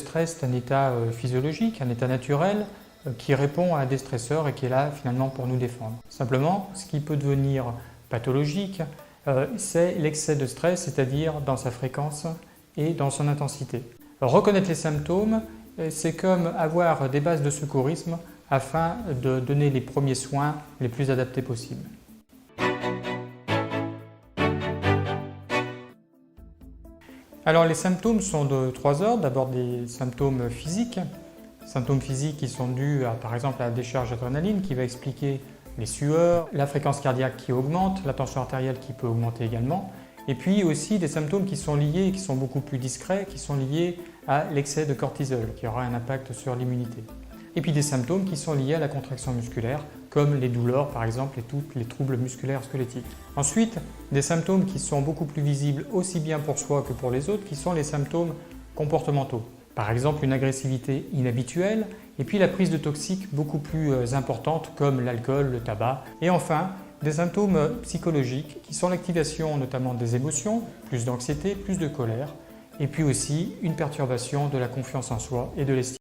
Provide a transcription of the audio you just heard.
stress est un état physiologique, un état naturel qui répond à des stresseurs et qui est là finalement pour nous défendre. Simplement, ce qui peut devenir pathologique, c'est l'excès de stress, c'est-à-dire dans sa fréquence et dans son intensité. Alors, reconnaître les symptômes, c'est comme avoir des bases de secourisme afin de donner les premiers soins les plus adaptés possibles. Alors les symptômes sont de trois ordres. D'abord des symptômes physiques qui sont dus par exemple à la décharge d'adrénaline qui va expliquer les sueurs, la fréquence cardiaque qui augmente, la tension artérielle qui peut augmenter également. Et puis aussi des symptômes qui sont liés, qui sont beaucoup plus discrets, qui sont liés à l'excès de cortisol, qui aura un impact sur l'immunité. Et puis des symptômes qui sont liés à la contraction musculaire, comme les douleurs par exemple et tous les troubles musculaires squelettiques. Ensuite, des symptômes qui sont beaucoup plus visibles aussi bien pour soi que pour les autres, qui sont les symptômes comportementaux. Par exemple une agressivité inhabituelle, et puis la prise de toxiques beaucoup plus importante comme l'alcool, le tabac. Et enfin, des symptômes psychologiques qui sont l'activation notamment des émotions, plus d'anxiété, plus de colère, et puis aussi une perturbation de la confiance en soi et de l'estime.